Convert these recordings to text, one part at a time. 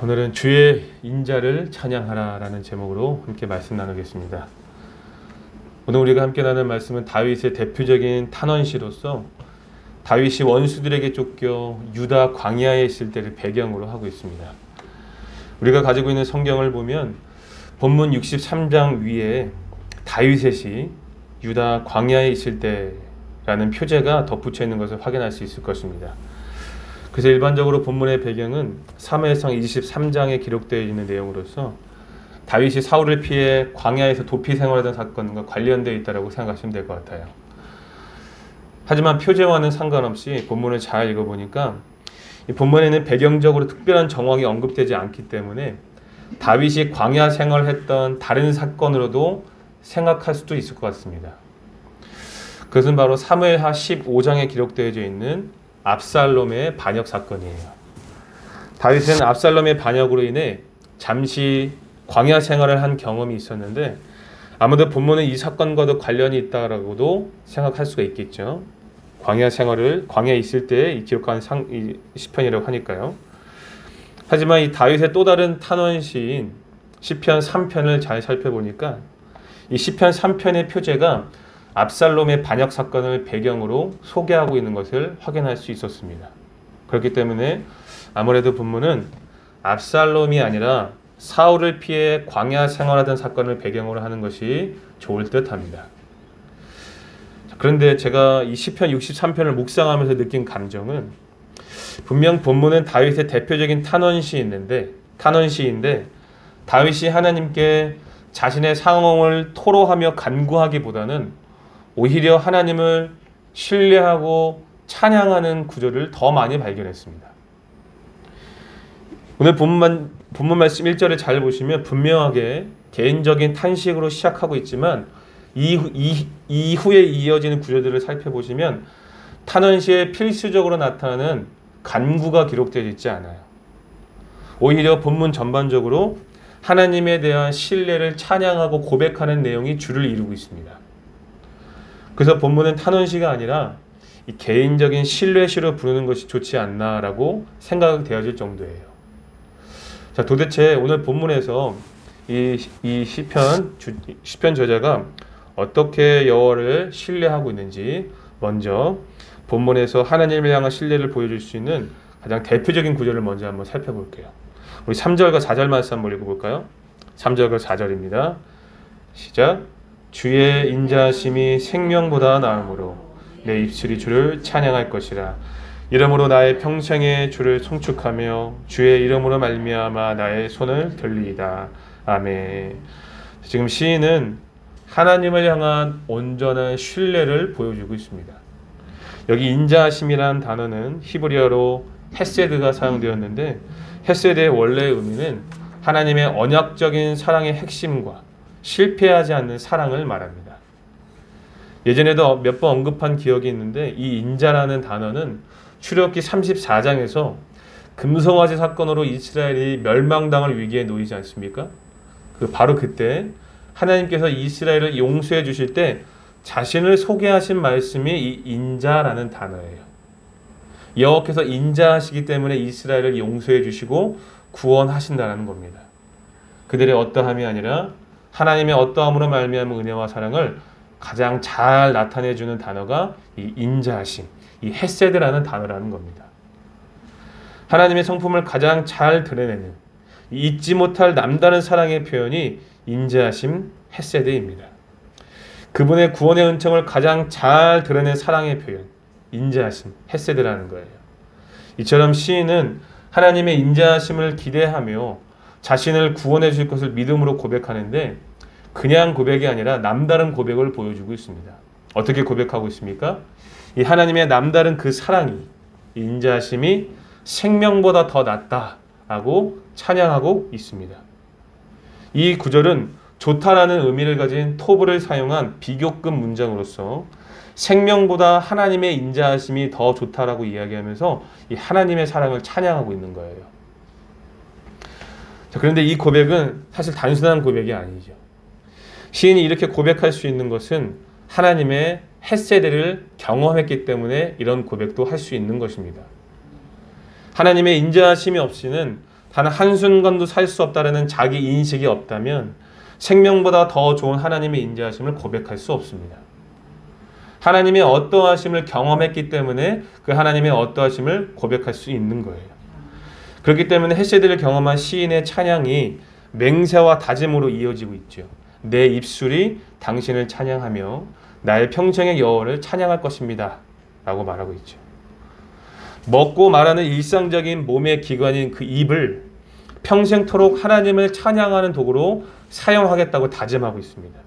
오늘은 주의 인자를 찬양하라 라는 제목으로 함께 말씀 나누겠습니다. 오늘 우리가 함께 나눌 말씀은 다윗의 대표적인 탄원시로서 다윗이 원수들에게 쫓겨 유다 광야에 있을 때를 배경으로 하고 있습니다. 우리가 가지고 있는 성경을 보면 본문 63장 위에 다윗의 시 유다 광야에 있을 때라는 표제가 덧붙여 있는 것을 확인할 수 있을 것입니다. 그래서 일반적으로 본문의 배경은 사무엘상 23장에 기록되어 있는 내용으로서 다윗이 사울을 피해 광야에서 도피 생활하던 사건과 관련되어 있다고 생각하시면 될 것 같아요. 하지만 표제와는 상관없이 본문을 잘 읽어보니까 이 본문에는 배경적으로 특별한 정황이 언급되지 않기 때문에 다윗이 광야 생활했던 다른 사건으로도 생각할 수도 있을 것 같습니다. 그것은 바로 사무엘하 15장에 기록되어 있는 압살롬의 반역 사건이에요. 다윗은 압살롬의 반역으로 인해 잠시 광야 생활을 한 경험이 있었는데 아무도 본문은 이 사건과도 관련이 있다라고도 생각할 수가 있겠죠. 광야에 있을 때 기록한 시편이라고 하니까요. 하지만 이 다윗의 또 다른 탄원시인 시편 3편을 잘 살펴보니까 이 시편 3편의 표제가 압살롬의 반역 사건을 배경으로 소개하고 있는 것을 확인할 수 있었습니다. 그렇기 때문에 아무래도 본문은 압살롬이 아니라 사울을 피해 광야 생활하던 사건을 배경으로 하는 것이 좋을 듯 합니다. 그런데 제가 이 시편 63편을 묵상하면서 느낀 감정은 분명 본문은 다윗의 대표적인 탄원시인데 다윗이 하나님께 자신의 상황을 토로하며 간구하기보다는 오히려 하나님을 신뢰하고 찬양하는 구절을 더 많이 발견했습니다. 오늘 본문 말씀 1절을 잘 보시면 분명하게 개인적인 탄식으로 시작하고 있지만 이후에 이어지는 구절들을 살펴보시면 탄원시에 필수적으로 나타나는 간구가 기록되어 있지 않아요. 오히려 본문 전반적으로 하나님에 대한 신뢰를 찬양하고 고백하는 내용이 주를 이루고 있습니다. 그래서 본문은 탄원시가 아니라 이 개인적인 신뢰시로 부르는 것이 좋지 않나라고 생각되어질 정도예요. 자, 도대체 오늘 본문에서 이 시편 저자가 어떻게 여호와를 신뢰하고 있는지 먼저 본문에서 하나님을 향한 신뢰를 보여줄 수 있는 가장 대표적인 구절을 먼저 한번 살펴볼게요. 우리 3절과 4절 말씀 한번 읽어볼까요? 3절과 4절입니다. 시작. 주의 인자하심이 생명보다 나음으로 내 입술이 주를 찬양할 것이라. 이러므로 나의 평생에 주를 송축하며 주의 이름으로 말미암아 나의 손을 들리이다. 아멘. 지금 시인은 하나님을 향한 온전한 신뢰를 보여주고 있습니다. 여기 인자하심이라는 단어는 히브리어로 헤세드가 사용되었는데 헤세드의 원래의 의미는 하나님의 언약적인 사랑의 핵심과 실패하지 않는 사랑을 말합니다. 예전에도 몇 번 언급한 기억이 있는데 이 인자라는 단어는 출애굽기 34장에서 금송아지 사건으로 이스라엘이 멸망당할 위기에 놓이지 않습니까? 바로 그때 하나님께서 이스라엘을 용서해 주실 때 자신을 소개하신 말씀이 이 인자라는 단어예요. 여호와께서 인자하시기 때문에 이스라엘을 용서해 주시고 구원하신다는 겁니다. 그들의 어떠함이 아니라 하나님의 어떠함으로 말미암은 은혜와 사랑을 가장 잘 나타내주는 단어가 이 인자하심, 이 헤세드라는 단어라는 겁니다. 하나님의 성품을 가장 잘 드러내는 잊지 못할 남다른 사랑의 표현이 인자하심, 헤세드입니다. 그분의 구원의 은총을 가장 잘 드러낸 사랑의 표현, 인자하심, 헤세드라는 거예요. 이처럼 시인은 하나님의 인자하심을 기대하며 자신을 구원해 주실 것을 믿음으로 고백하는데 그냥 고백이 아니라 남다른 고백을 보여주고 있습니다. 어떻게 고백하고 있습니까? 이 하나님의 남다른 그 사랑이, 인자하심이 생명보다 더 낫다라고 찬양하고 있습니다. 이 구절은 좋다라는 의미를 가진 토브를 사용한 비교급 문장으로서 생명보다 하나님의 인자하심이 더 좋다라고 이야기하면서 이 하나님의 사랑을 찬양하고 있는 거예요. 그런데 이 고백은 사실 단순한 고백이 아니죠. 시인이 이렇게 고백할 수 있는 것은 하나님의 헤세드를 경험했기 때문에 이런 고백도 할 수 있는 것입니다. 하나님의 인자하심이 없이는 단 한순간도 살 수 없다라는 자기 인식이 없다면 생명보다 더 좋은 하나님의 인자하심을 고백할 수 없습니다. 하나님의 어떠하심을 경험했기 때문에 그 하나님의 어떠하심을 고백할 수 있는 거예요. 그렇기 때문에 헤세드를 경험한 시인의 찬양이 맹세와 다짐으로 이어지고 있죠. 내 입술이 당신을 찬양하며 나의 평생의 여호와를 찬양할 것입니다 라고 말하고 있죠. 먹고 말하는 일상적인 몸의 기관인 그 입을 평생토록 하나님을 찬양하는 도구로 사용하겠다고 다짐하고 있습니다.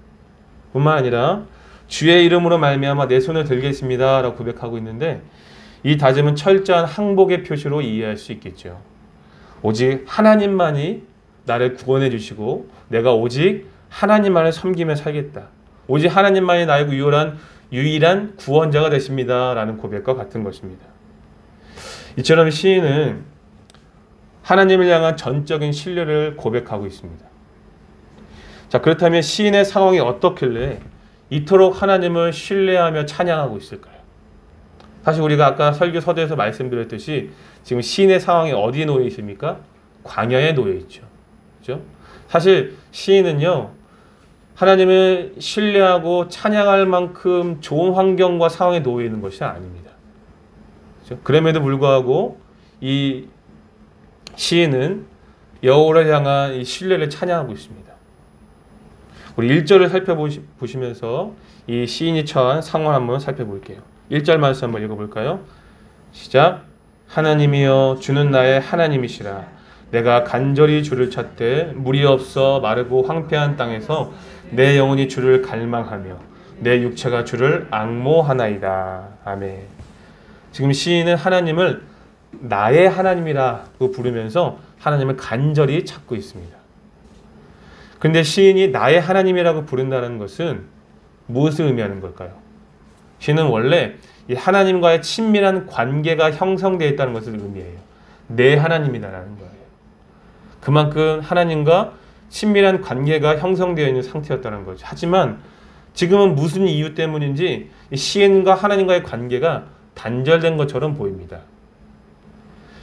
뿐만 아니라 주의 이름으로 말미암아 내 손을 들겠습니다 라고 고백하고 있는데, 이 다짐은 철저한 항복의 표시로 이해할 수 있겠죠. 오직 하나님만이 나를 구원해 주시고 내가 오직 하나님만을 섬기며 살겠다. 오직 하나님만이 나의 유일한 구원자가 되십니다 라는 고백과 같은 것입니다. 이처럼 시인은 하나님을 향한 전적인 신뢰를 고백하고 있습니다. 자, 그렇다면 시인의 상황이 어떻길래 이토록 하나님을 신뢰하며 찬양하고 있을까요? 사실 우리가 아까 설교 서두에서 말씀드렸듯이 지금 시인의 상황이 어디에 놓여 있습니까? 광야에 놓여 있죠. 그렇죠? 사실 시인은요, 하나님을 신뢰하고 찬양할 만큼 좋은 환경과 상황에 놓여 있는 것이 아닙니다. 그렇죠? 그럼에도 불구하고 이 시인은 여호와를 향한 이 신뢰를 찬양하고 있습니다. 우리 1절을 살펴보시면서 이 시인이 처한 상황을 한번 살펴볼게요. 1절 말씀 한번 읽어볼까요? 시작. 하나님이여 주는 나의 하나님이시라. 내가 간절히 주를 찾되 물이 없어 마르고 황폐한 땅에서 내 영혼이 주를 갈망하며 내 육체가 주를 앙모하나이다. 아멘. 지금 시인은 하나님을 나의 하나님이라고 부르면서 하나님을 간절히 찾고 있습니다. 그런데 시인이 나의 하나님이라고 부른다는 것은 무엇을 의미하는 걸까요? 시인은 원래 이 하나님과의 친밀한 관계가 형성되어 있다는 것을 의미해요. 내 하나님이다라는 거예요. 그만큼 하나님과 친밀한 관계가 형성되어 있는 상태였다는 거죠. 하지만 지금은 무슨 이유 때문인지 이 시인과 하나님과의 관계가 단절된 것처럼 보입니다.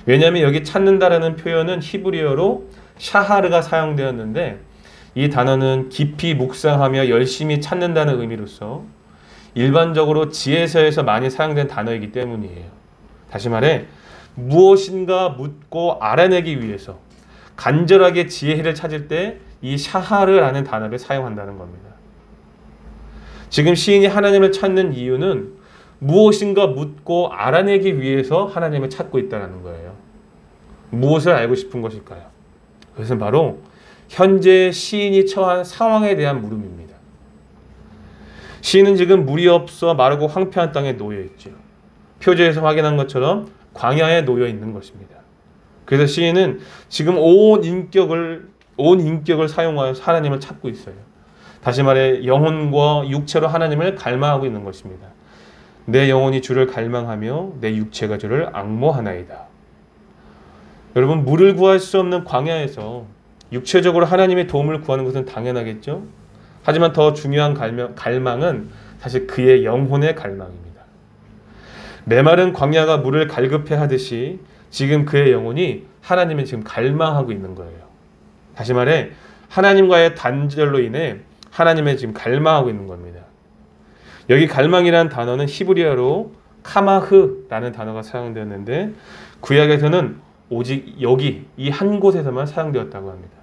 왜냐하면 여기 찾는다라는 표현은 히브리어로 샤하르가 사용되었는데, 이 단어는 깊이 묵상하며 열심히 찾는다는 의미로서 일반적으로 지혜서에서 많이 사용된 단어이기 때문이에요. 다시 말해 무엇인가 묻고 알아내기 위해서 간절하게 지혜를 찾을 때 이 샤하르라는 단어를 사용한다는 겁니다. 지금 시인이 하나님을 찾는 이유는 무엇인가 묻고 알아내기 위해서 하나님을 찾고 있다는 거예요. 무엇을 알고 싶은 것일까요? 그것은 바로 현재 시인이 처한 상황에 대한 물음입니다. 시인은 지금 물이 없어 마르고 황폐한 땅에 놓여 있죠. 표제에서 확인한 것처럼 광야에 놓여 있는 것입니다. 그래서 시인은 지금 온 인격을 사용하여 하나님을 찾고 있어요. 다시 말해 영혼과 육체로 하나님을 갈망하고 있는 것입니다. 내 영혼이 주를 갈망하며 내 육체가 주를 앙모하나이다. 여러분, 물을 구할 수 없는 광야에서 육체적으로 하나님의 도움을 구하는 것은 당연하겠죠. 하지만 더 중요한 갈망은 사실 그의 영혼의 갈망입니다. 메마른 광야가 물을 갈급해 하듯이 지금 그의 영혼이 하나님을 지금 갈망하고 있는 거예요. 다시 말해 하나님과의 단절로 인해 하나님을 지금 갈망하고 있는 겁니다. 여기 갈망이라는 단어는 히브리어로 카마흐라는 단어가 사용되었는데, 구약에서는 오직 여기 이 한 곳에서만 사용되었다고 합니다.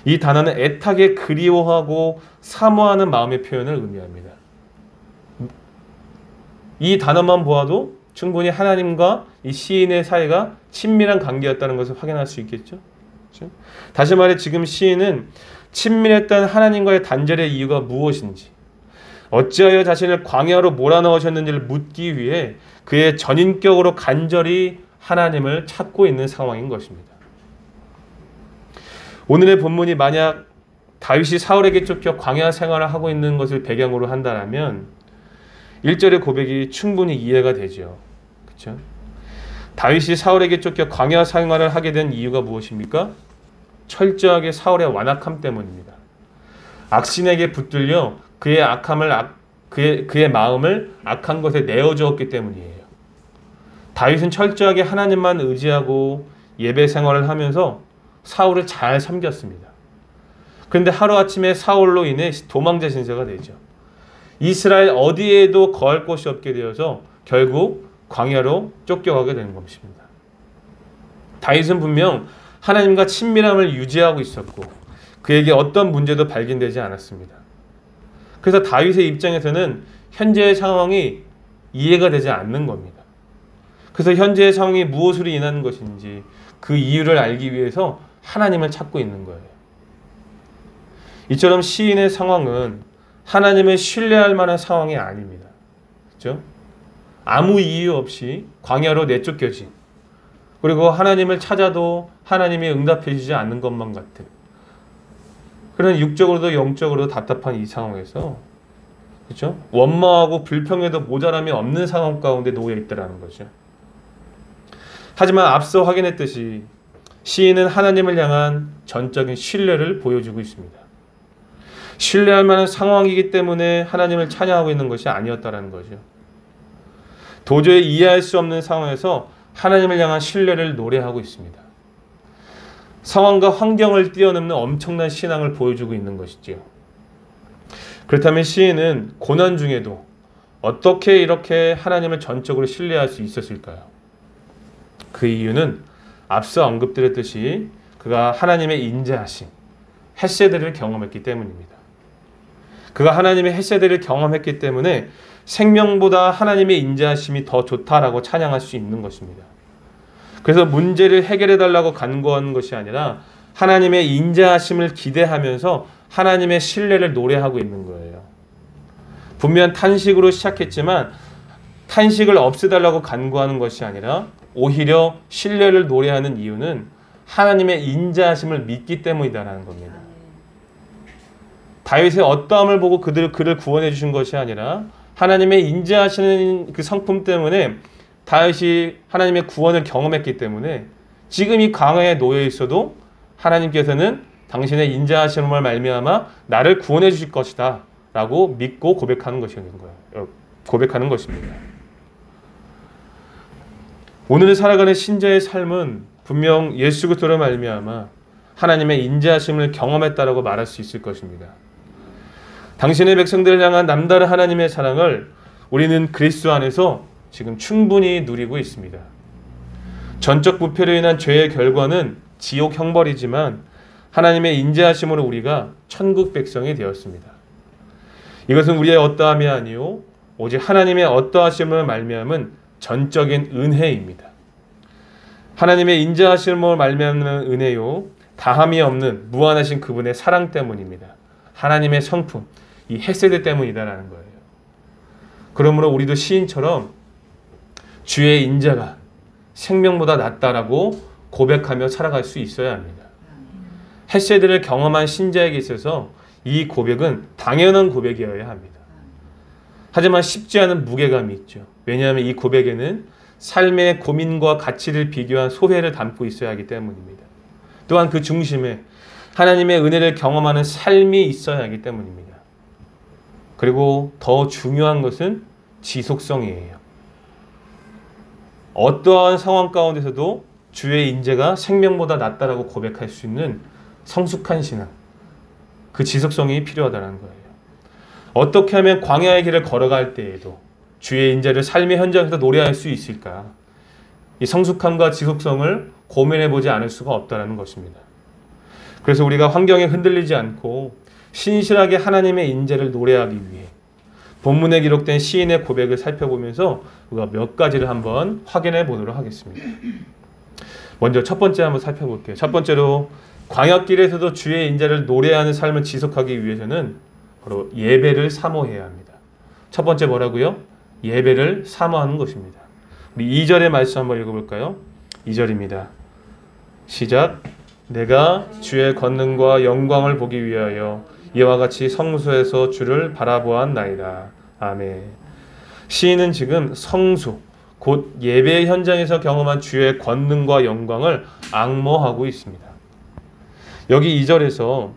이 단어는 애타게 그리워하고 사모하는 마음의 표현을 의미합니다. 이 단어만 보아도 충분히 하나님과 이 시인의 사이가 친밀한 관계였다는 것을 확인할 수 있겠죠. 그렇죠? 다시 말해 지금 시인은 친밀했던 하나님과의 단절의 이유가 무엇인지, 어찌하여 자신을 광야로 몰아넣으셨는지를 묻기 위해 그의 전인격으로 간절히 하나님을 찾고 있는 상황인 것입니다. 오늘의 본문이 만약 다윗이 사울에게 쫓겨 광야 생활을 하고 있는 것을 배경으로 한다면 1절의 고백이 충분히 이해가 되죠. 그렇죠? 다윗이 사울에게 쫓겨 광야 생활을 하게 된 이유가 무엇입니까? 철저하게 사울의 완악함 때문입니다. 악신에게 붙들려 그의 마음을 악한 것에 내어주었기 때문이에요. 다윗은 철저하게 하나님만 의지하고 예배 생활을 하면서 사울을 잘 섬겼습니다. 그런데 하루아침에 사울로 인해 도망자 신세가 되죠. 이스라엘 어디에도 거할 곳이 없게 되어서 결국 광야로 쫓겨가게 되는 것입니다. 다윗은 분명 하나님과 친밀함을 유지하고 있었고 그에게 어떤 문제도 발견되지 않았습니다. 그래서 다윗의 입장에서는 현재의 상황이 이해가 되지 않는 겁니다. 그래서 현재의 상황이 무엇으로 인한 것인지 그 이유를 알기 위해서 하나님을 찾고 있는 거예요. 이처럼 시인의 상황은 하나님을 신뢰할 만한 상황이 아닙니다. 그렇죠? 아무 이유 없이 광야로 내쫓겨진, 그리고 하나님을 찾아도 하나님이 응답해 주지 않는 것만 같은 그런 육적으로도 영적으로도 답답한 이 상황에서, 그렇죠? 원망하고 불평에도 모자람이 없는 상황 가운데 놓여 있다라는 거죠. 하지만 앞서 확인했듯이 시인은 하나님을 향한 전적인 신뢰를 보여주고 있습니다. 신뢰할 만한 상황이기 때문에 하나님을 찬양하고 있는 것이 아니었다라는 거죠. 도저히 이해할 수 없는 상황에서 하나님을 향한 신뢰를 노래하고 있습니다. 상황과 환경을 뛰어넘는 엄청난 신앙을 보여주고 있는 것이지요. 그렇다면 시인은 고난 중에도 어떻게 이렇게 하나님을 전적으로 신뢰할 수 있었을까요? 그 이유는 앞서 언급드렸듯이 그가 하나님의 인자하심, 헤세드를 경험했기 때문입니다. 그가 하나님의 헤세드를 경험했기 때문에 생명보다 하나님의 인자하심이 더 좋다라고 찬양할 수 있는 것입니다. 그래서 문제를 해결해 달라고 간구하는 것이 아니라 하나님의 인자하심을 기대하면서 하나님의 신뢰를 노래하고 있는 거예요. 분명 탄식으로 시작했지만 탄식을 없애달라고 간구하는 것이 아니라 오히려 신뢰를 노래하는 이유는 하나님의 인자하심을 믿기 때문이다라는 겁니다. 다윗의 어떠함을 보고 그를 구원해 주신 것이 아니라 하나님의 인자하시는 그 성품 때문에 다윗이 하나님의 구원을 경험했기 때문에 지금 이 광야에 놓여 있어도 하나님께서는 당신의 인자하심을 말미암아 나를 구원해 주실 것이다 라고 믿고 고백하는 것입니다. 오늘 살아가는 신자의 삶은 분명 예수 그리스도로 말미암아 하나님의 인자하심을 경험했다라고 말할 수 있을 것입니다. 당신의 백성들을 향한 남다른 하나님의 사랑을 우리는 그리스도 안에서 지금 충분히 누리고 있습니다. 전적 부패로 인한 죄의 결과는 지옥 형벌이지만 하나님의 인자하심으로 우리가 천국 백성이 되었습니다. 이것은 우리의 어떠함이 아니요 오직 하나님의 어떠하심을 말미암은 전적인 은혜입니다. 하나님의 인자하심으로 말미암는 은혜요 다함이 없는 무한하신 그분의 사랑 때문입니다. 하나님의 성품, 이 헤세드 때문이다라는 거예요. 그러므로 우리도 시인처럼 주의 인자가 생명보다 낫다라고 고백하며 살아갈 수 있어야 합니다. 헤세드를 경험한 신자에게 있어서 이 고백은 당연한 고백이어야 합니다. 하지만 쉽지 않은 무게감이 있죠. 왜냐하면 이 고백에는 삶의 고민과 가치를 비교한 소회를 담고 있어야 하기 때문입니다. 또한 그 중심에 하나님의 은혜를 경험하는 삶이 있어야 하기 때문입니다. 그리고 더 중요한 것은 지속성이에요. 어떠한 상황 가운데서도 주의 인재가 생명보다 낫다라고 고백할 수 있는 성숙한 신앙, 그 지속성이 필요하다는 거예요. 어떻게 하면 광야의 길을 걸어갈 때에도 주의 인재를 삶의 현장에서 노래할 수 있을까? 이 성숙함과 지속성을 고민해보지 않을 수가 없다는 것입니다. 그래서 우리가 환경에 흔들리지 않고 신실하게 하나님의 인재를 노래하기 위해 본문에 기록된 시인의 고백을 살펴보면서 우리가 몇 가지를 한번 확인해 보도록 하겠습니다. 먼저 첫 번째 한번 살펴볼게요. 첫 번째로 광야길에서도 주의 인재를 노래하는 삶을 지속하기 위해서는 바로 예배를 사모해야 합니다. 첫 번째 뭐라고요? 예배를 사모하는 것입니다. 우리 2절의 말씀 한번 읽어볼까요? 2절입니다. 시작. 내가 주의 권능과 영광을 보기 위하여 이와 같이 성소에서 주를 바라보았나이다. 아멘. 시인은 지금 성소, 곧 예배 현장에서 경험한 주의 권능과 영광을 앙모하고 있습니다. 여기 2절에서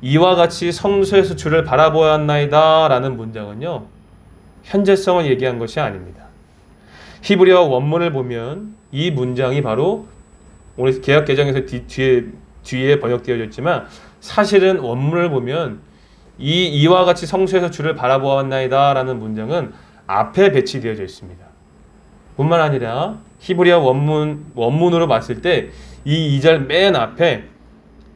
이와 같이 성소에서 주를 바라보았나이다 라는 문장은요, 현재성을 얘기한 것이 아닙니다. 히브리어 원문을 보면 이 문장이 바로 오늘 개역 개정에서 뒤에 번역되어져 있지만 사실은 원문을 보면 이와 같이 성소에서 주를 바라보았나이다 라는 문장은 앞에 배치되어져 있습니다. 뿐만 아니라 히브리어 원문으로 봤을 때 이 2절 맨 앞에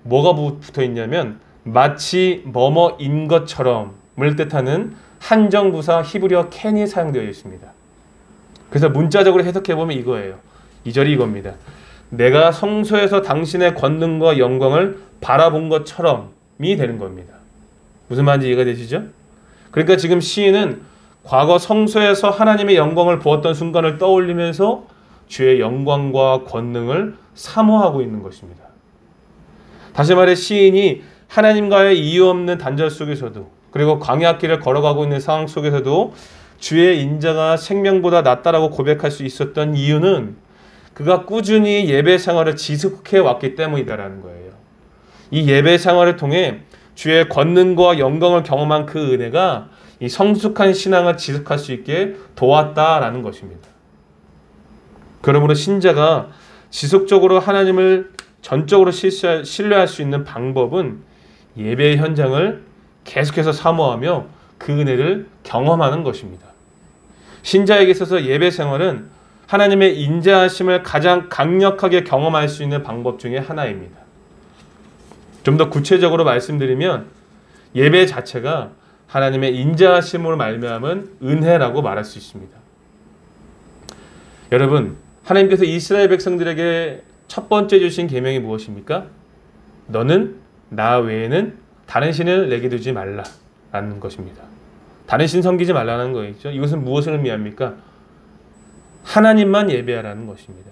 뭐가 붙어 있냐면 마치 뭐뭐인 것처럼을 뜻하는 한정부사 히브리어 캔이 사용되어 있습니다. 그래서 문자적으로 해석해 보면 이거예요. 2절이 이겁니다. 내가 성소에서 당신의 권능과 영광을 바라본 것처럼이 되는 겁니다. 무슨 말인지 이해가 되시죠? 그러니까 지금 시인은 과거 성소에서 하나님의 영광을 보았던 순간을 떠올리면서 주의 영광과 권능을 사모하고 있는 것입니다. 다시 말해 시인이 하나님과의 이유 없는 단절 속에서도 그리고 광야길을 걸어가고 있는 상황 속에서도 주의 인자가 생명보다 낫다라고 고백할 수 있었던 이유는 그가 꾸준히 예배 생활을 지속해 왔기 때문이다라는 거예요. 이 예배 생활을 통해 주의 권능과 영광을 경험한 그 은혜가 이 성숙한 신앙을 지속할 수 있게 도왔다라는 것입니다. 그러므로 신자가 지속적으로 하나님을 전적으로 신뢰할 수 있는 방법은 예배의 현장을 계속해서 사모하며 그 은혜를 경험하는 것입니다. 신자에게 있어서 예배 생활은 하나님의 인자하심을 가장 강력하게 경험할 수 있는 방법 중에 하나입니다. 좀 더 구체적으로 말씀드리면 예배 자체가 하나님의 인자하심으로 말미암은 은혜라고 말할 수 있습니다. 여러분, 하나님께서 이스라엘 백성들에게 첫 번째 주신 계명이 무엇입니까? 너는 나 외에는 다른 신을 내게 두지 말라라는 것입니다. 다른 신 섬기지 말라는 거겠죠. 이것은 무엇을 의미합니까? 하나님만 예배하라는 것입니다.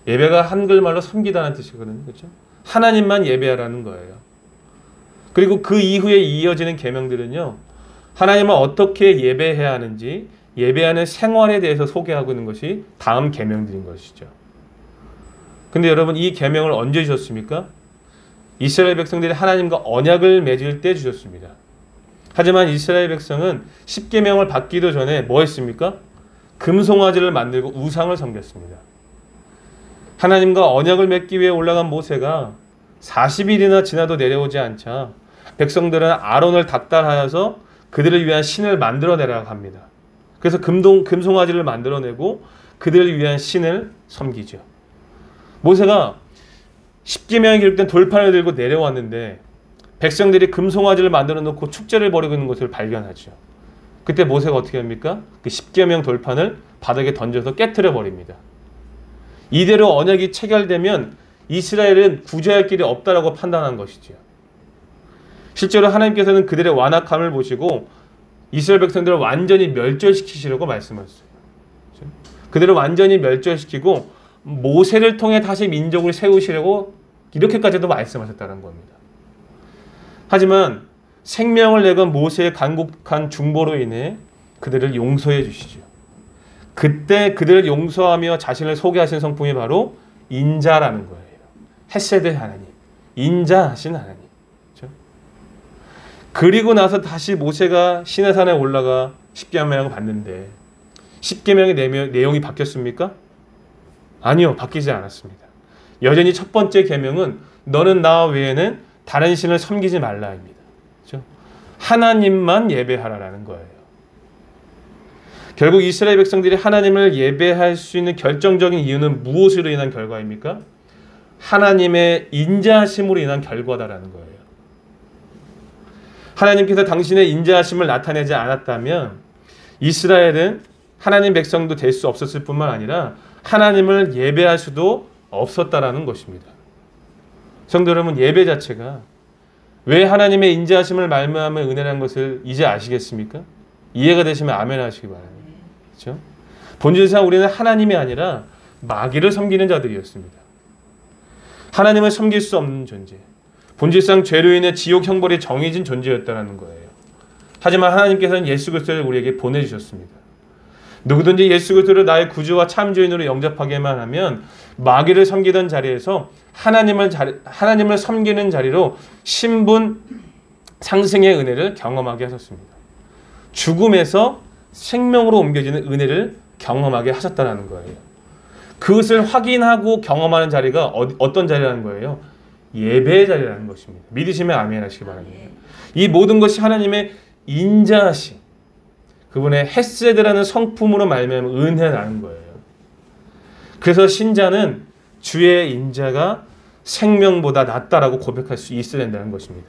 예배가 한글말로 섬기다는 뜻이거든요. 그렇죠? 하나님만 예배하라는 거예요. 그리고 그 이후에 이어지는 계명들은요. 하나님을 어떻게 예배해야 하는지 예배하는 생활에 대해서 소개하고 있는 것이 다음 계명들인 것이죠. 근데 여러분 이 계명을 언제 주셨습니까? 이스라엘 백성들이 하나님과 언약을 맺을 때 주셨습니다. 하지만 이스라엘 백성은 십계명을 받기도 전에 뭐 했습니까? 금송아지를 만들고 우상을 섬겼습니다. 하나님과 언약을 맺기 위해 올라간 모세가 40일이나 지나도 내려오지 않자 백성들은 아론을 닥달하여서 그들을 위한 신을 만들어내라고 합니다. 그래서 금송아지를 만들어내고 그들을 위한 신을 섬기죠. 모세가 십계명이 기록된 돌판을 들고 내려왔는데 백성들이 금송아지를 만들어 놓고 축제를 벌이고 있는 것을 발견하죠. 그때 모세가 어떻게 합니까? 그 십계명 돌판을 바닥에 던져서 깨트려 버립니다. 이대로 언약이 체결되면 이스라엘은 구제할 길이 없다라고 판단한 것이지요. 실제로 하나님께서는 그들의 완악함을 보시고 이스라엘 백성들을 완전히 멸절시키시려고 말씀하셨어요. 그들을 완전히 멸절시키고 모세를 통해 다시 민족을 세우시려고 이렇게까지도 말씀하셨다는 겁니다. 하지만 생명을 내건 모세의 간곡한 중보로 인해 그들을 용서해 주시죠. 그때 그들을 용서하며 자신을 소개하신 성품이 바로 인자라는 거예요. 헤세드 하나님, 인자하신 하나님. 그렇죠? 그리고 나서 다시 모세가 시내산에 올라가 십계명을 받는데 십계명의 내용이 바뀌었습니까? 아니요, 바뀌지 않았습니다. 여전히 첫 번째 계명은 너는 나 외에는 다른 신을 섬기지 말라입니다. 그렇죠? 하나님만 예배하라라는 거예요. 결국 이스라엘 백성들이 하나님을 예배할 수 있는 결정적인 이유는 무엇으로 인한 결과입니까? 하나님의 인자하심으로 인한 결과다라는 거예요. 하나님께서 당신의 인자하심을 나타내지 않았다면 이스라엘은 하나님 백성도 될 수 없었을 뿐만 아니라 하나님을 예배할 수도 없었다라는 것입니다. 성도 여러분, 예배 자체가 왜 하나님의 인자하심을 말미암은 은혜라는 것을 이제 아시겠습니까? 이해가 되시면 아멘 하시기 바랍니다. 그렇죠? 본질상 우리는 하나님이 아니라 마귀를 섬기는 자들이었습니다. 하나님을 섬길 수 없는 존재. 본질상 죄로 인해 지옥 형벌이 정해진 존재였다는 거예요. 하지만 하나님께서는 예수 그리스도를 우리에게 보내주셨습니다. 누구든지 예수 그리스도를 나의 구주와 참주인으로 영접하게만 하면 마귀를 섬기던 자리에서 하나님을 섬기는 자리로 신분 상승의 은혜를 경험하게 하셨습니다. 죽음에서 생명으로 옮겨지는 은혜를 경험하게 하셨다는 거예요. 그것을 확인하고 경험하는 자리가 어떤 자리라는 거예요? 예배의 자리라는 것입니다. 믿으시면 아멘 하시기 바랍니다. 이 모든 것이 하나님의 인자하심, 그분의 헤세드라는 성품으로 말미암아 은혜라는 거예요. 그래서 신자는 주의 인자가 생명보다 낫다라고 고백할 수 있어야 된다는 것입니다.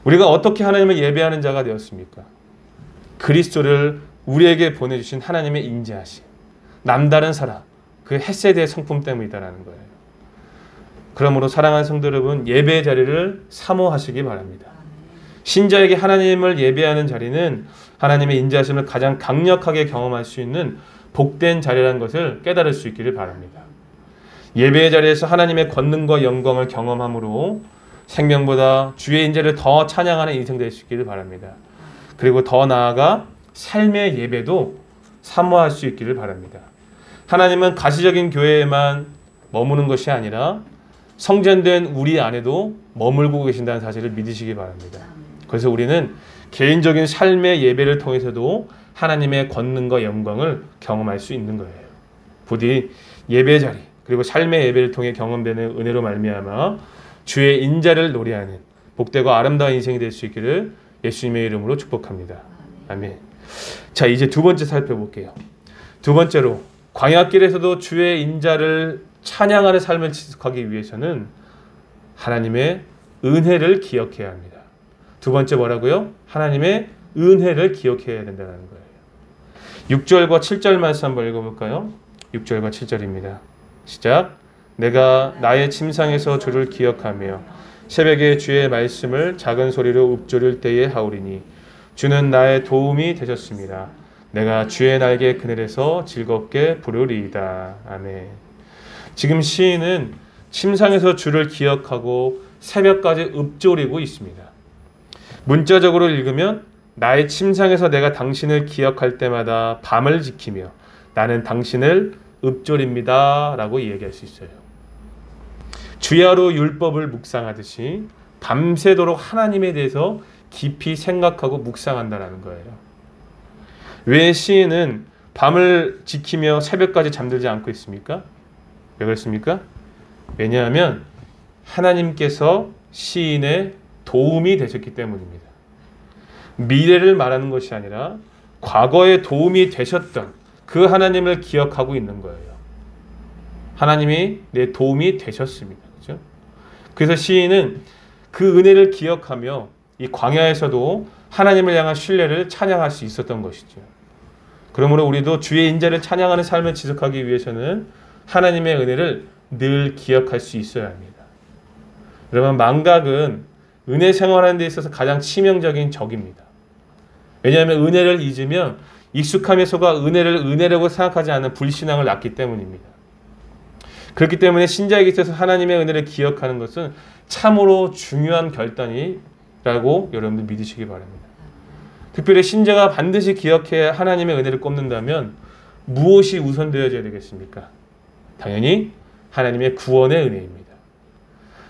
우리가 어떻게 하나님을 예배하는 자가 되었습니까? 그리스도를 우리에게 보내주신 하나님의 인자하심, 남다른 사랑, 그 헤세드의 성품 때문이다라는 거예요. 그러므로 사랑하는 성도 여러분, 예배의 자리를 사모하시기 바랍니다. 신자에게 하나님을 예배하는 자리는 하나님의 인자하심을 가장 강력하게 경험할 수 있는 복된 자리라는 것을 깨달을 수 있기를 바랍니다. 예배의 자리에서 하나님의 권능과 영광을 경험함으로 생명보다 주의 인자를 더 찬양하는 인생 될 수 있기를 바랍니다. 그리고 더 나아가 삶의 예배도 사모할 수 있기를 바랍니다. 하나님은 가시적인 교회에만 머무는 것이 아니라 성전된 우리 안에도 머물고 계신다는 사실을 믿으시기 바랍니다. 그래서 우리는 개인적인 삶의 예배를 통해서도 하나님의 권능과 영광을 경험할 수 있는 거예요. 부디 예배 자리 그리고 삶의 예배를 통해 경험되는 은혜로 말미암아 주의 인자를 노래하는 복되고 아름다운 인생이 될 수 있기를 예수님의 이름으로 축복합니다. 아멘. 자, 이제 두 번째 살펴볼게요. 두 번째로 광야길에서도 주의 인자를 찬양하는 삶을 지속하기 위해서는 하나님의 은혜를 기억해야 합니다. 두 번째 뭐라고요? 하나님의 은혜를 기억해야 된다는 거예요. 6절과 7절 말씀 한번 읽어볼까요? 6절과 7절입니다. 시작. 내가 나의 침상에서 주를 기억하며 새벽에 주의 말씀을 작은 소리로 읊조릴 때에 하오리니 주는 나의 도움이 되셨습니다. 내가 주의 날개 그늘에서 즐겁게 부르리이다. 아멘. 지금 시인은 침상에서 주를 기억하고 새벽까지 읊조리고 있습니다. 문자적으로 읽으면 나의 침상에서 내가 당신을 기억할 때마다 밤을 지키며 나는 당신을 읊조립니다 라고 이야기할 수 있어요. 주야로 율법을 묵상하듯이 밤새도록 하나님에 대해서 깊이 생각하고 묵상한다는 거예요. 왜 시인은 밤을 지키며 새벽까지 잠들지 않고 있습니까? 왜 그렇습니까? 왜냐하면 하나님께서 시인의 도움이 되셨기 때문입니다. 미래를 말하는 것이 아니라 과거에 도움이 되셨던 그 하나님을 기억하고 있는 거예요. 하나님이 내 도움이 되셨습니다. 그렇죠? 그래서 시인은 그 은혜를 기억하며 이 광야에서도 하나님을 향한 신뢰를 찬양할 수 있었던 것이죠. 그러므로 우리도 주의 인자를 찬양하는 삶을 지속하기 위해서는 하나님의 은혜를 늘 기억할 수 있어야 합니다. 여러분, 망각은 은혜 생활하는 데 있어서 가장 치명적인 적입니다. 왜냐하면 은혜를 잊으면 익숙함에 속아 은혜를 은혜라고 생각하지 않는 불신앙을 낳기 때문입니다. 그렇기 때문에 신자에게 있어서 하나님의 은혜를 기억하는 것은 참으로 중요한 결단이라고 여러분들 믿으시기 바랍니다. 특별히 신자가 반드시 기억해야 하나님의 은혜를 꼽는다면 무엇이 우선되어져야 되겠습니까? 당연히 하나님의 구원의 은혜입니다.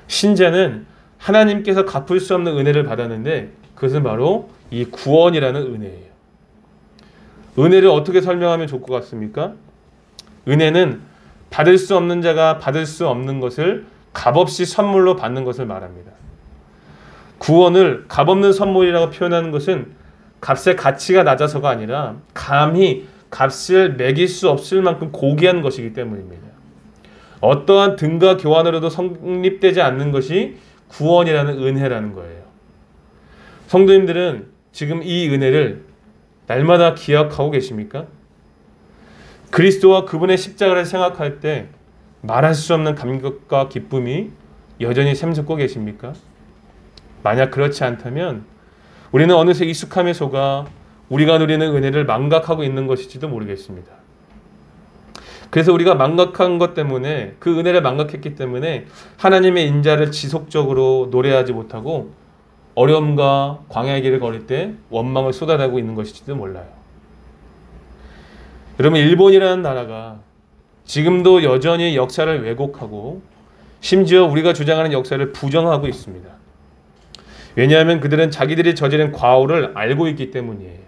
신자는 하나님께서 갚을 수 없는 은혜를 받았는데 그것은 바로 이 구원이라는 은혜예요. 은혜를 어떻게 설명하면 좋을 것 같습니까? 은혜는 받을 수 없는 자가 받을 수 없는 것을 값없이 선물로 받는 것을 말합니다. 구원을 값없는 선물이라고 표현하는 것은 값의 가치가 낮아서가 아니라 감히 값을 매길 수 없을 만큼 고귀한 것이기 때문입니다. 어떠한 등가 교환으로도 성립되지 않는 것이 구원이라는 은혜라는 거예요. 성도님들은 지금 이 은혜를 날마다 기억하고 계십니까? 그리스도와 그분의 십자가를 생각할 때 말할 수 없는 감격과 기쁨이 여전히 샘솟고 계십니까? 만약 그렇지 않다면 우리는 어느새 익숙함에 속아 우리가 누리는 은혜를 망각하고 있는 것일지도 모르겠습니다. 그래서 우리가 망각한 것 때문에, 그 은혜를 망각했기 때문에 하나님의 인자를 지속적으로 노래하지 못하고 어려움과 광야의 길을 걸을 때 원망을 쏟아내고 있는 것일지도 몰라요. 여러분, 일본이라는 나라가 지금도 여전히 역사를 왜곡하고 심지어 우리가 주장하는 역사를 부정하고 있습니다. 왜냐하면 그들은 자기들이 저지른 과오를 알고 있기 때문이에요.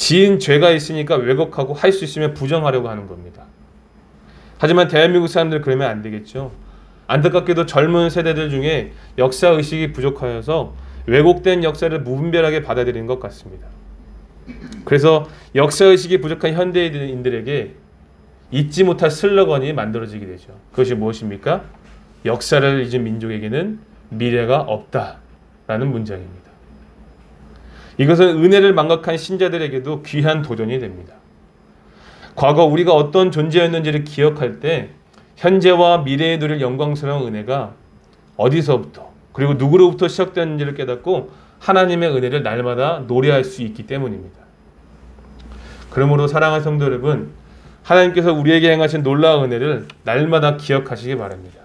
지은 죄가 있으니까 왜곡하고 할 수 있으면 부정하려고 하는 겁니다. 하지만 대한민국 사람들 그러면 안 되겠죠. 안타깝게도 젊은 세대들 중에 역사의식이 부족하여서 왜곡된 역사를 무분별하게 받아들이는 것 같습니다. 그래서 역사의식이 부족한 현대인들에게 잊지 못할 슬로건이 만들어지게 되죠. 그것이 무엇입니까? 역사를 잊은 민족에게는 미래가 없다라는 문장입니다. 이것은 은혜를 망각한 신자들에게도 귀한 도전이 됩니다. 과거 우리가 어떤 존재였는지를 기억할 때 현재와 미래에 누릴 영광스러운 은혜가 어디서부터 그리고 누구로부터 시작되는지를 깨닫고 하나님의 은혜를 날마다 노래할 수 있기 때문입니다. 그러므로 사랑하는 성도 여러분, 하나님께서 우리에게 행하신 놀라운 은혜를 날마다 기억하시기 바랍니다.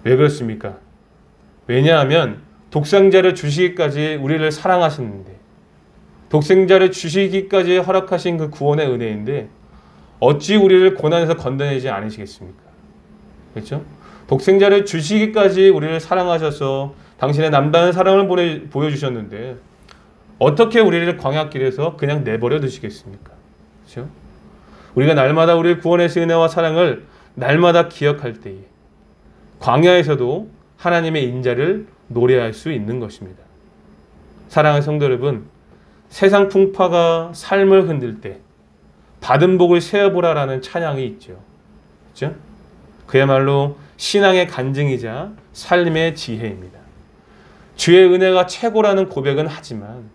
왜 그렇습니까? 왜냐하면 독생자를 주시기까지 우리를 사랑하셨는데, 독생자를 주시기까지 허락하신 그 구원의 은혜인데 어찌 우리를 고난에서 건져내지 않으시겠습니까? 그렇죠? 독생자를 주시기까지 우리를 사랑하셔서 당신의 남다른 사랑을 보여주셨는데 어떻게 우리를 광야길에서 그냥 내버려 두시겠습니까? 그렇죠? 우리가 날마다 우리를 구원하신 은혜와 사랑을 날마다 기억할 때에 광야에서도 하나님의 인자를 노래할 수 있는 것입니다. 사랑하는 성도 여러분, 세상 풍파가 삶을 흔들 때 받은 복을 세어보라라는 찬양이 있죠. 그렇죠? 그야말로 신앙의 간증이자 삶의 지혜입니다. 주의 은혜가 최고라는 고백은 하지만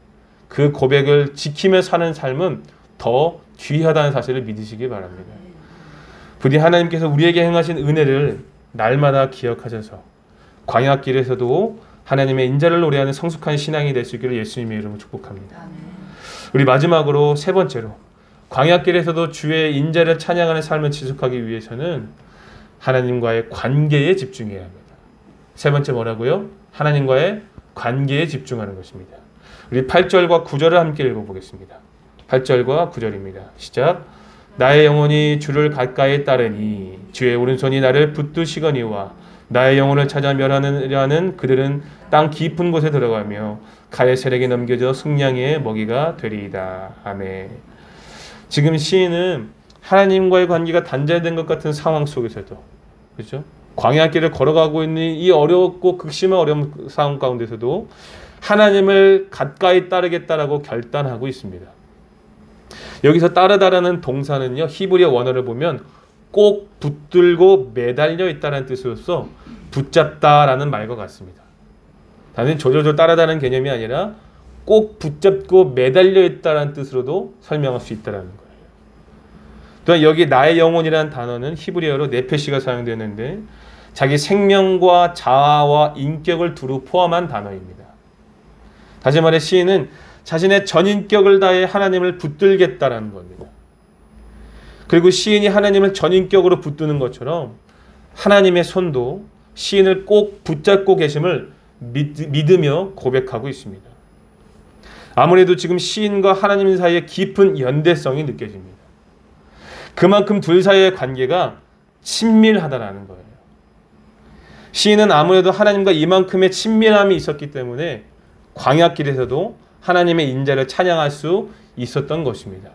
그 고백을 지키며 사는 삶은 더 귀하다는 사실을 믿으시기 바랍니다. 부디 하나님께서 우리에게 행하신 은혜를 날마다 기억하셔서 광야길에서도 하나님의 인자를 노래하는 성숙한 신앙이 될 수 있기를 예수님의 이름으로 축복합니다. 우리 마지막으로 세 번째로 광야길에서도 주의 인자를 찬양하는 삶을 지속하기 위해서는 하나님과의 관계에 집중해야 합니다. 세 번째 뭐라고요? 하나님과의 관계에 집중하는 것입니다. 우리 8절과 9절을 함께 읽어보겠습니다. 8절과 9절입니다. 시작. 나의 영혼이 주를 가까이 따르니 주의 오른손이 나를 붙드시거니와 나의 영혼을 찾아 멸하느라 하는 그들은 땅 깊은 곳에 들어가며 가야셀에게 넘겨져 승냥이의 먹이가 되리이다. 아멘. 지금 시인은 하나님과의 관계가 단절된 것 같은 상황 속에서도, 그렇죠? 광야길을 걸어가고 있는 이 어렵고 극심한 어려운 상황 가운데서도 하나님을 가까이 따르겠다라고 결단하고 있습니다. 여기서 따르다라는 동사는요, 히브리어 원어를 보면 꼭 붙들고 매달려 있다는 뜻으로서 붙잡다라는 말과 같습니다. 단순히 조조조 따르다는 개념이 아니라 꼭 붙잡고 매달려 있다는 뜻으로도 설명할 수 있다는 거예요. 또한 여기 나의 영혼이라는 단어는 히브리어로 네페시가 사용되는데 자기 생명과 자아와 인격을 두루 포함한 단어입니다. 다시 말해 시인은 자신의 전인격을 다해 하나님을 붙들겠다라는 겁니다. 그리고 시인이 하나님을 전인격으로 붙드는 것처럼 하나님의 손도 시인을 꼭 붙잡고 계심을 믿으며 고백하고 있습니다. 아무래도 지금 시인과 하나님 사이에 깊은 연대성이 느껴집니다. 그만큼 둘 사이의 관계가 친밀하다라는 거예요. 시인은 아무래도 하나님과 이만큼의 친밀함이 있었기 때문에 광야길에서도 하나님의 인자를 찬양할 수 있었던 것입니다.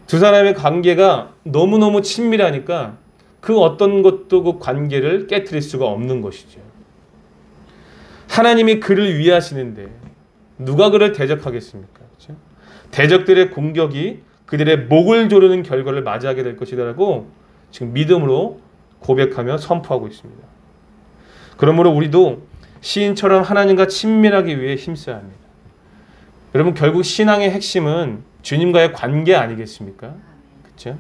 두 사람의 관계가 너무너무 친밀하니까 그 어떤 것도 그 관계를 깨트릴 수가 없는 것이죠. 하나님이 그를 위하시는데 누가 그를 대적하겠습니까? 그렇죠? 대적들의 공격이 그들의 목을 조르는 결과를 맞이하게 될 것이라고 지금 믿음으로 고백하며 선포하고 있습니다. 그러므로 우리도 시인처럼 하나님과 친밀하기 위해 힘써야 합니다. 여러분, 결국 신앙의 핵심은 주님과의 관계 아니겠습니까? 그렇죠?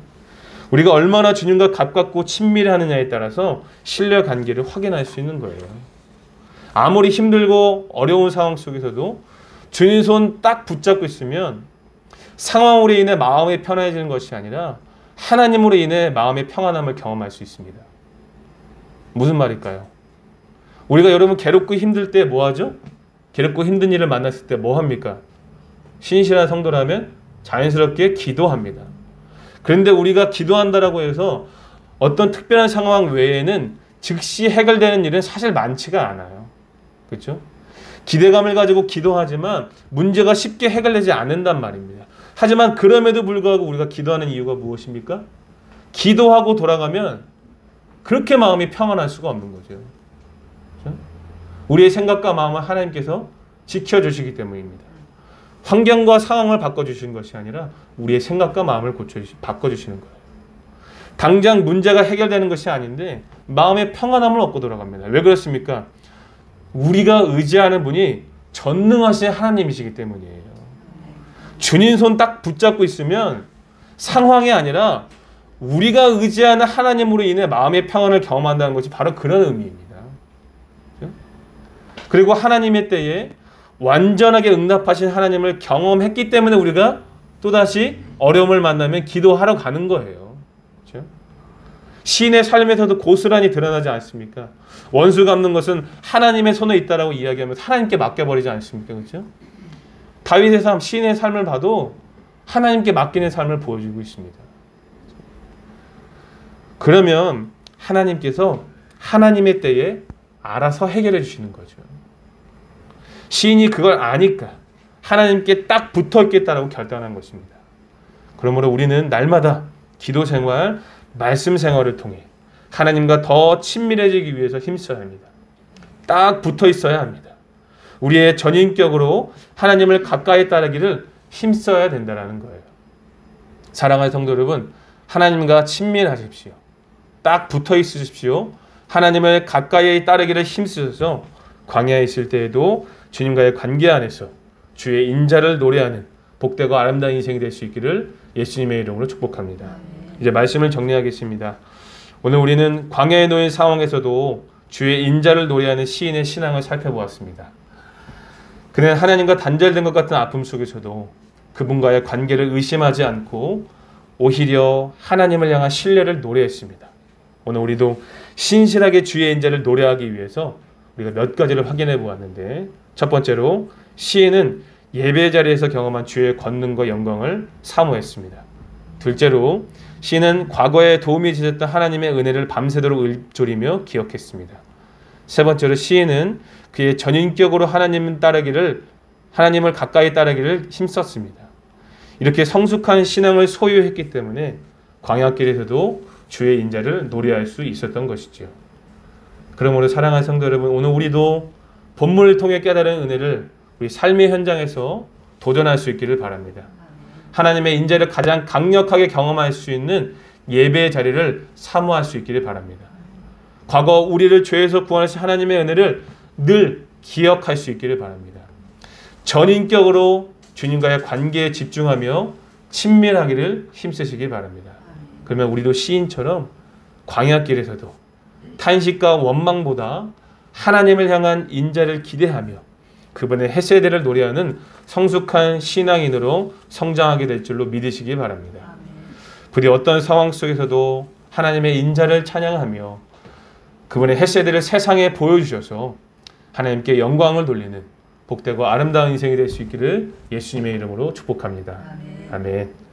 우리가 얼마나 주님과 가깝고 친밀하느냐에 따라서 신뢰 관계를 확인할 수 있는 거예요. 아무리 힘들고 어려운 상황 속에서도 주님 손 딱 붙잡고 있으면 상황으로 인해 마음이 편해지는 것이 아니라 하나님으로 인해 마음의 평안함을 경험할 수 있습니다. 무슨 말일까요? 우리가 여러분 괴롭고 힘들 때 뭐 하죠? 괴롭고 힘든 일을 만났을 때 뭐 합니까? 신실한 성도라면 자연스럽게 기도합니다. 그런데 우리가 기도한다라고 해서 어떤 특별한 상황 외에는 즉시 해결되는 일은 사실 많지가 않아요. 그렇죠? 기대감을 가지고 기도하지만 문제가 쉽게 해결되지 않는단 말입니다. 하지만 그럼에도 불구하고 우리가 기도하는 이유가 무엇입니까? 기도하고 돌아가면 그렇게 마음이 평안할 수가 없는 거죠. 그렇죠? 우리의 생각과 마음을 하나님께서 지켜주시기 때문입니다. 환경과 상황을 바꿔주시는 것이 아니라 우리의 생각과 마음을 바꿔주시는 거예요. 당장 문제가 해결되는 것이 아닌데 마음의 평안함을 얻고 돌아갑니다. 왜 그렇습니까? 우리가 의지하는 분이 전능하신 하나님이시기 때문이에요. 주님 손 딱 붙잡고 있으면 상황이 아니라 우리가 의지하는 하나님으로 인해 마음의 평안을 경험한다는 것이 바로 그런 의미입니다. 그리고 하나님의 때에 완전하게 응답하신 하나님을 경험했기 때문에 우리가 또다시 어려움을 만나면 기도하러 가는 거예요. 그렇죠? 시인의 삶에서도 고스란히 드러나지 않습니까? 원수 갚는 것은 하나님의 손에 있다라고 이야기하면서 하나님께 맡겨버리지 않습니까? 그렇죠? 다윗의 삶, 시인의 삶을 봐도 하나님께 맡기는 삶을 보여주고 있습니다. 그러면 하나님께서 하나님의 때에 알아서 해결해 주시는 거죠. 시인이 그걸 아니까 하나님께 딱 붙어 있겠다라고 결단한 것입니다. 그러므로 우리는 날마다 기도 생활, 말씀 생활을 통해 하나님과 더 친밀해지기 위해서 힘써야 합니다. 딱 붙어 있어야 합니다. 우리의 전인격으로 하나님을 가까이 따르기를 힘써야 된다는 거예요. 사랑하는 성도 여러분, 하나님과 친밀하십시오. 딱 붙어 있으십시오. 하나님을 가까이 따르기를 힘쓰셔서 광야에 있을 때에도 주님과의 관계 안에서 주의 인자를 노래하는 복되고 아름다운 인생이 될 수 있기를 예수님의 이름으로 축복합니다. 이제 말씀을 정리하겠습니다. 오늘 우리는 광야에 놓인 상황에서도 주의 인자를 노래하는 시인의 신앙을 살펴보았습니다. 그는 하나님과 단절된 것 같은 아픔 속에서도 그분과의 관계를 의심하지 않고 오히려 하나님을 향한 신뢰를 노래했습니다. 오늘 우리도 신실하게 주의 인자를 노래하기 위해서 우리가 몇 가지를 확인해 보았는데, 첫 번째로 시인은 예배 자리에서 경험한 주의 권능과 영광을 사모했습니다. 둘째로 시인은 과거에 도움이 주셨던 하나님의 은혜를 밤새도록 읊조리며 기억했습니다. 세 번째로 시인은 그의 전인격으로 하나님을 가까이 따르기를 힘썼습니다. 이렇게 성숙한 신앙을 소유했기 때문에 광야길에서도 주의 인자를 노래할 수 있었던 것이지요. 그러므로 사랑하는 성도 여러분, 오늘 우리도 본문을 통해 깨달은 은혜를 우리 삶의 현장에서 도전할 수 있기를 바랍니다. 하나님의 인자를 가장 강력하게 경험할 수 있는 예배의 자리를 사모할 수 있기를 바랍니다. 과거 우리를 죄에서 구원하신 하나님의 은혜를 늘 기억할 수 있기를 바랍니다. 전인격으로 주님과의 관계에 집중하며 친밀하기를 힘쓰시기 바랍니다. 그러면 우리도 시인처럼 광야길에서도 탄식과 원망보다 하나님을 향한 인자를 기대하며 그분의 헤세드를 노래하는 성숙한 신앙인으로 성장하게 될 줄로 믿으시기 바랍니다. 부디 어떤 상황 속에서도 하나님의 인자를 찬양하며 그분의 헤세드를 세상에 보여주셔서 하나님께 영광을 돌리는 복되고 아름다운 인생이 될 수 있기를 예수님의 이름으로 축복합니다. 아멘.